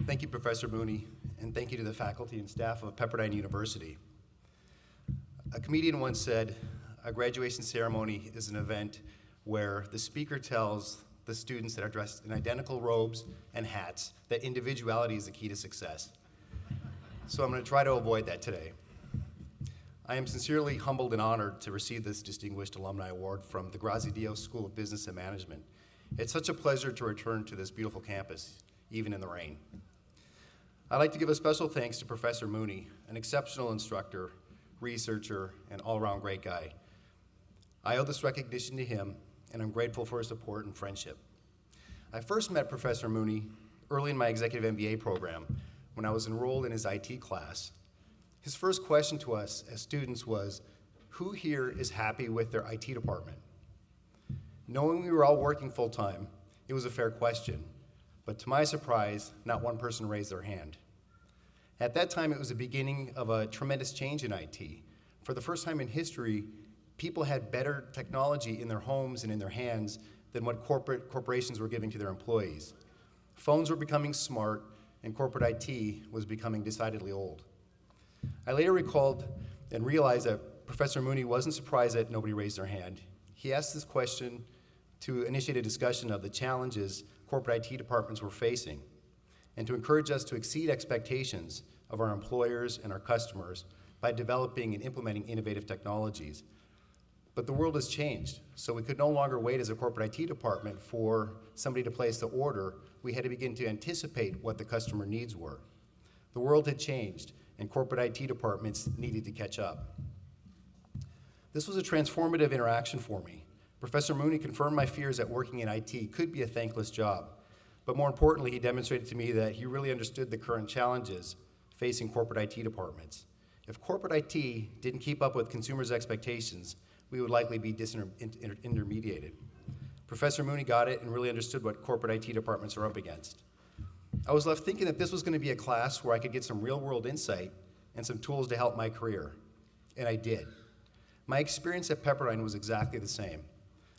Thank you, Professor Mooney, and thank you to the faculty and staff of Pepperdine University. A comedian once said, a graduation ceremony is an event where the speaker tells the students that are dressed in identical robes and hats that individuality is the key to success. So I'm going to try to avoid that today. I am sincerely humbled and honored to receive this distinguished alumni award from the Graziadio School of Business and Management. It's such a pleasure to return to this beautiful campus, even in the rain. I'd like to give a special thanks to Professor Mooney, an exceptional instructor, researcher, and all-around great guy. I owe this recognition to him, and I'm grateful for his support and friendship. I first met Professor Mooney early in my executive MBA program when I was enrolled in his IT class. His first question to us as students was, who here is happy with their IT department? Knowing we were all working full-time, it was a fair question, but to my surprise, not one person raised their hand. At that time, it was the beginning of a tremendous change in IT. For the first time in history, people had better technology in their homes and in their hands than what corporations were giving to their employees. Phones were becoming smart, and corporate IT was becoming decidedly old. I later recalled and realized that Professor Mooney wasn't surprised that nobody raised their hand. He asked this question to initiate a discussion of the challenges corporate IT departments were facing and to encourage us to exceed expectations of our employers and our customers by developing and implementing innovative technologies. But the world has changed, so we could no longer wait as a corporate IT department for somebody to place the order. We had to begin to anticipate what the customer needs were. The world had changed, and corporate IT departments needed to catch up. This was a transformative interaction for me. Professor Mooney confirmed my fears that working in IT could be a thankless job, but more importantly, he demonstrated to me that he really understood the current challenges facing corporate IT departments. If corporate IT didn't keep up with consumers' expectations, we would likely be disintermediated. Professor Mooney got it and really understood what corporate IT departments are up against. I was left thinking that this was going to be a class where I could get some real-world insight and some tools to help my career, and I did. My experience at Pepperdine was exactly the same.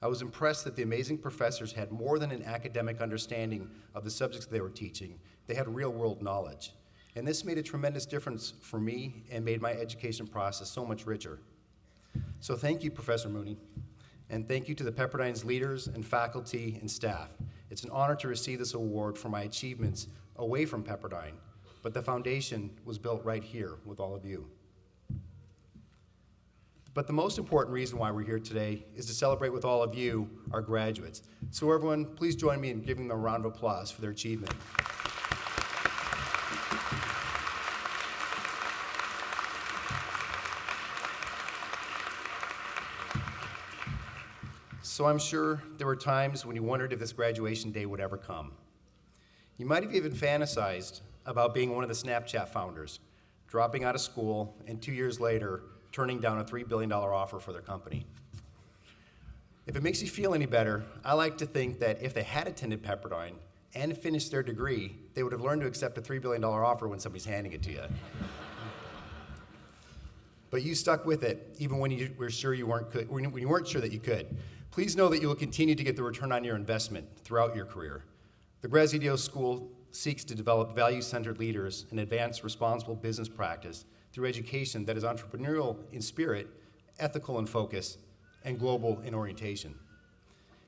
I was impressed that the amazing professors had more than an academic understanding of the subjects they were teaching. They had real-world knowledge. And this made a tremendous difference for me and made my education process so much richer. So thank you, Professor Mooney, and thank you to the Pepperdine's leaders and faculty and staff. It's an honor to receive this award for my achievements away from Pepperdine, but the foundation was built right here with all of you. But the most important reason why we're here today is to celebrate with all of you, our graduates. So everyone, please join me in giving them a round of applause for their achievement. So I'm sure there were times when you wondered if this graduation day would ever come. You might have even fantasized about being one of the Snapchat founders, dropping out of school, and 2 years later, turning down a $3 billion offer for their company. If it makes you feel any better, I like to think that if they had attended Pepperdine and finished their degree, they would have learned to accept a $3 billion offer when somebody's handing it to you. But you stuck with it, even when you were sure when you weren't sure that you could. Please know that you will continue to get the return on your investment throughout your career. The Graziadio School seeks to develop value-centered leaders and advance responsible business practice through education that is entrepreneurial in spirit, ethical in focus, and global in orientation.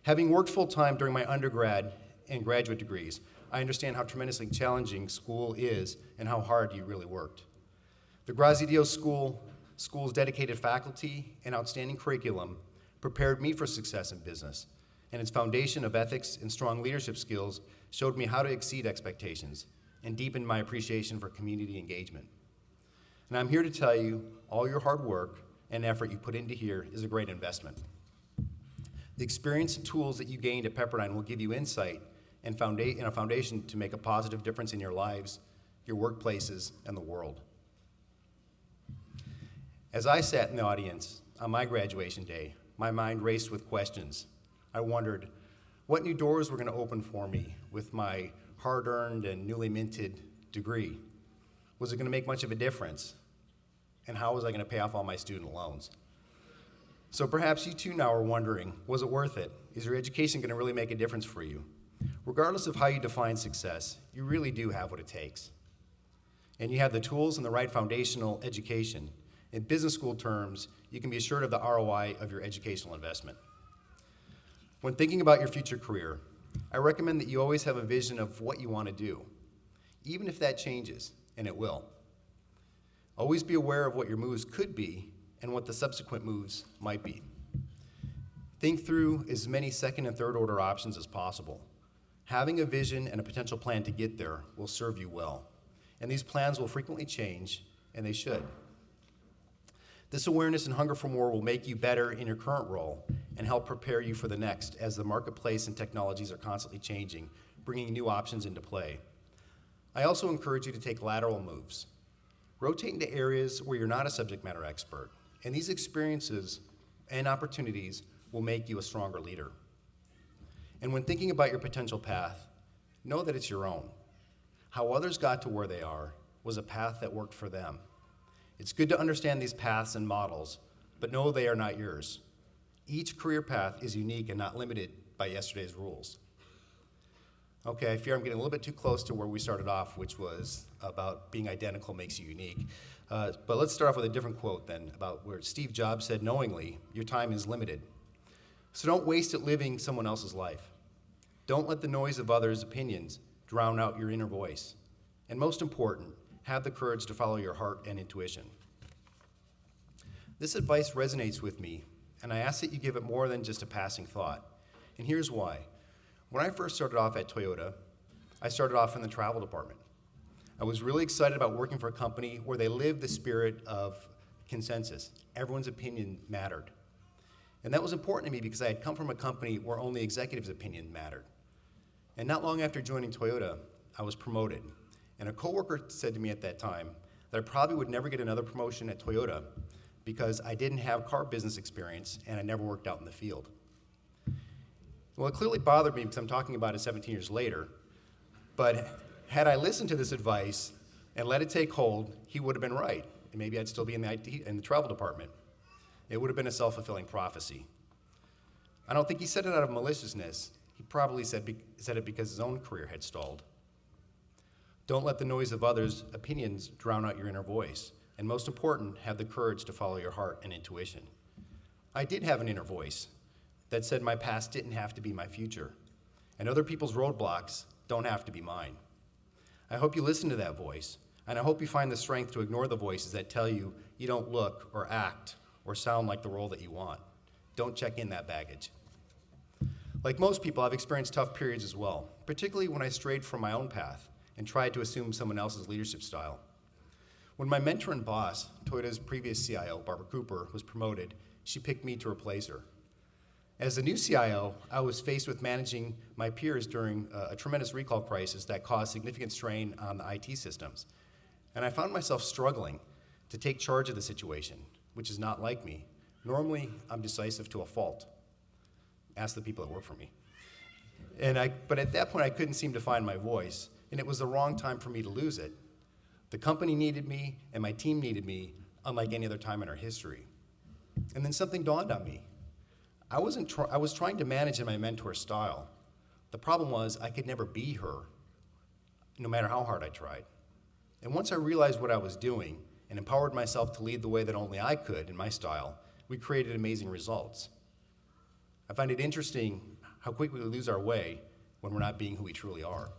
Having worked full-time during my undergrad and graduate degrees, I understand how tremendously challenging school is and how hard you really worked. The Graziadio School's dedicated faculty and outstanding curriculum prepared me for success in business, and its foundation of ethics and strong leadership skills showed me how to exceed expectations and deepened my appreciation for community engagement. And I'm here to tell you, all your hard work and effort you put into here is a great investment. The experience and tools that you gained at Pepperdine will give you insight and a foundation to make a positive difference in your lives, your workplaces, and the world. As I sat in the audience on my graduation day, my mind raced with questions. I wondered, what new doors were going to open for me with my hard-earned and newly minted degree? Was it going to make much of a difference? And how was I going to pay off all my student loans? So perhaps you too now are wondering, was it worth it? Is your education going to really make a difference for you? Regardless of how you define success, you really do have what it takes. And you have the tools and the right foundational education. In business school terms, you can be assured of the ROI of your educational investment. When thinking about your future career, I recommend that you always have a vision of what you want to do, even if that changes, and it will. Always be aware of what your moves could be and what the subsequent moves might be. Think through as many second and third order options as possible. Having a vision and a potential plan to get there will serve you well, and these plans will frequently change, and they should. This awareness and hunger for more will make you better in your current role and help prepare you for the next as the marketplace and technologies are constantly changing, bringing new options into play. I also encourage you to take lateral moves. Rotate into areas where you're not a subject matter expert, and these experiences and opportunities will make you a stronger leader. And when thinking about your potential path, know that it's your own. How others got to where they are was a path that worked for them. It's good to understand these paths and models, but know they are not yours. Each career path is unique and not limited by yesterday's rules. Okay, I fear I'm getting a little bit too close to where we started off, which was about being identical makes you unique. But let's start off with a different quote then, about where Steve Jobs said, knowingly, your time is limited. So don't waste it living someone else's life. Don't let the noise of others' opinions drown out your inner voice. And most important, have the courage to follow your heart and intuition. This advice resonates with me, and I ask that you give it more than just a passing thought. And here's why. When I first started off at Toyota, I started off in the travel department. I was really excited about working for a company where they lived the spirit of consensus. Everyone's opinion mattered. And that was important to me because I had come from a company where only executives' opinion mattered. And not long after joining Toyota, I was promoted. And a coworker said to me at that time that I probably would never get another promotion at Toyota because I didn't have car business experience and I never worked out in the field. Well, it clearly bothered me because I'm talking about it 17 years later, but had I listened to this advice and let it take hold, he would have been right, and maybe I'd still be in the travel department. It would have been a self-fulfilling prophecy. I don't think he said it out of maliciousness. He probably said it because his own career had stalled. Don't let the noise of others' opinions drown out your inner voice. And most important, have the courage to follow your heart and intuition. I did have an inner voice that said my past didn't have to be my future, and other people's roadblocks don't have to be mine. I hope you listen to that voice, and I hope you find the strength to ignore the voices that tell you you don't look or act or sound like the role that you want. Don't check in that baggage. Like most people, I've experienced tough periods as well, particularly when I strayed from my own path and tried to assume someone else's leadership style. When my mentor and boss, Toyota's previous CIO, Barbara Cooper, was promoted, she picked me to replace her. As the new CIO, I was faced with managing my peers during a tremendous recall crisis that caused significant strain on the IT systems. And I found myself struggling to take charge of the situation, which is not like me. Normally, I'm decisive to a fault. Ask the people that work for me. But at that point, I couldn't seem to find my voice, and it was the wrong time for me to lose it. The company needed me, and my team needed me, unlike any other time in our history. And then something dawned on me. I was trying to manage in my mentor's style. The problem was I could never be her, no matter how hard I tried. And once I realized what I was doing and empowered myself to lead the way that only I could in my style, we created amazing results. I find it interesting how quickly we lose our way when we're not being who we truly are.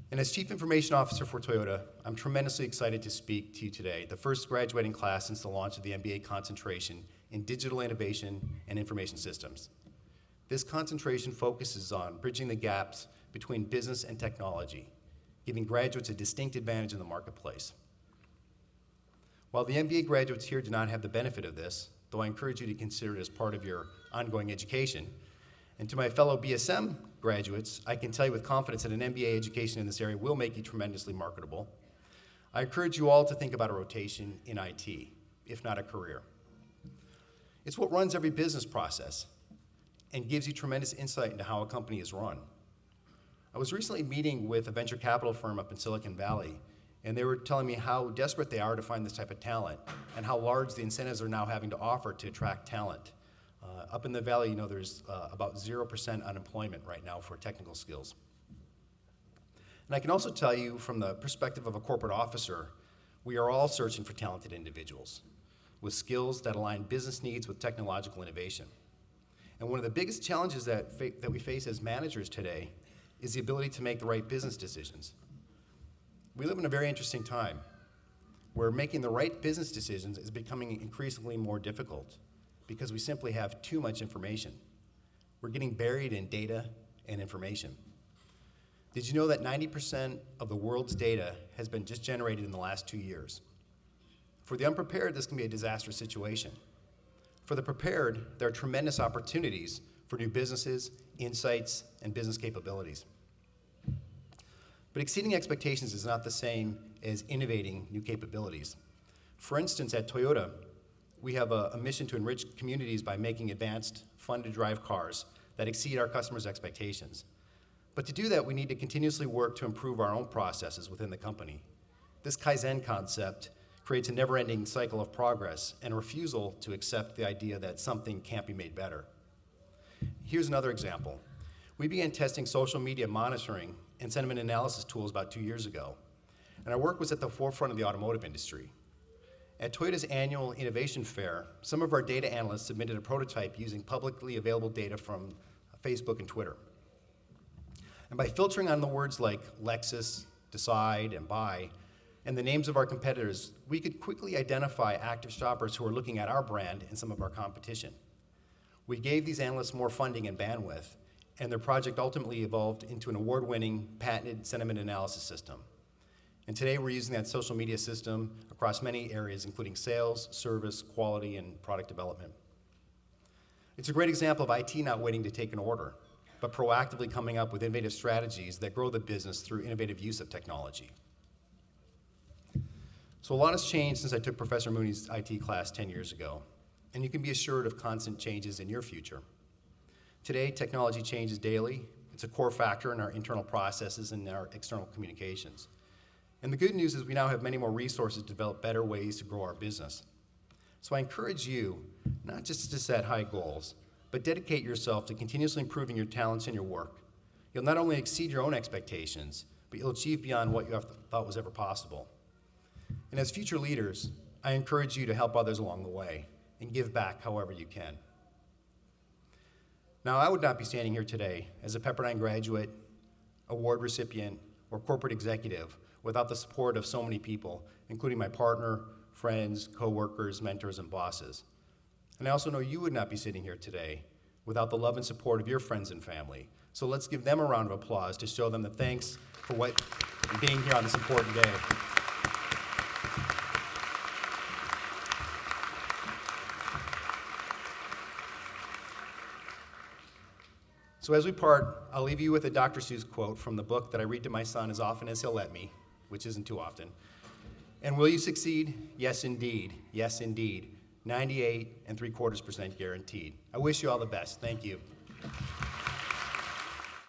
And as Chief Information Officer for Toyota, I'm tremendously excited to speak to you today, the first graduating class since the launch of the MBA concentration in digital innovation and information systems. This concentration focuses on bridging the gaps between business and technology, giving graduates a distinct advantage in the marketplace. While the MBA graduates here do not have the benefit of this, though I encourage you to consider it as part of your ongoing education, and to my fellow BSM graduates, I can tell you with confidence that an MBA education in this area will make you tremendously marketable. I encourage you all to think about a rotation in IT, if not a career. It's what runs every business process and gives you tremendous insight into how a company is run. I was recently meeting with a venture capital firm up in Silicon Valley, and they were telling me how desperate they are to find this type of talent and how large the incentives are now having to offer to attract talent. Up in the valley, you know, there's about 0% unemployment right now for technical skills. And I can also tell you from the perspective of a corporate officer, we are all searching for talented individuals with skills that align business needs with technological innovation. And one of the biggest challenges that we face as managers today is the ability to make the right business decisions. We live in a very interesting time where making the right business decisions is becoming increasingly more difficult because we simply have too much information. We're getting buried in data and information. Did you know that 90% of the world's data has been just generated in the last 2 years? For the unprepared, this can be a disastrous situation. For the prepared, there are tremendous opportunities for new businesses, insights, and business capabilities. But exceeding expectations is not the same as innovating new capabilities. For instance, at Toyota, we have a mission to enrich communities by making advanced, fun-to-drive cars that exceed our customers' expectations. But to do that, we need to continuously work to improve our own processes within the company. This Kaizen concept creates a never-ending cycle of progress and a refusal to accept the idea that something can't be made better. Here's another example. We began testing social media monitoring and sentiment analysis tools about 2 years ago, and our work was at the forefront of the automotive industry. At Toyota's annual innovation fair, some of our data analysts submitted a prototype using publicly available data from Facebook and Twitter. And by filtering on the words like Lexus, decide, and buy, and the names of our competitors, we could quickly identify active shoppers who are looking at our brand and some of our competition. We gave these analysts more funding and bandwidth, and their project ultimately evolved into an award-winning, patented sentiment analysis system. And today we're using that social media system across many areas, including sales, service, quality, and product development. It's a great example of IT not waiting to take an order, but proactively coming up with innovative strategies that grow the business through innovative use of technology. So a lot has changed since I took Professor Mooney's IT class 10 years ago, and you can be assured of constant changes in your future. Today, technology changes daily. It's a core factor in our internal processes and our external communications. And the good news is we now have many more resources to develop better ways to grow our business. So I encourage you not just to set high goals, but dedicate yourself to continuously improving your talents and your work. You'll not only exceed your own expectations, but you'll achieve beyond what you thought was ever possible. And as future leaders, I encourage you to help others along the way and give back however you can. Now, I would not be standing here today as a Pepperdine graduate, award recipient, or corporate executive without the support of so many people, including my partner, friends, coworkers, mentors, and bosses. And I also know you would not be sitting here today without the love and support of your friends and family. So let's give them a round of applause to show them the thanks for being here on this important day. So as we part, I'll leave you with a Dr. Seuss quote from the book that I read to my son as often as he'll let me, which isn't too often. And will you succeed? Yes, indeed. Yes, indeed. 98.75% guaranteed. I wish you all the best. Thank you.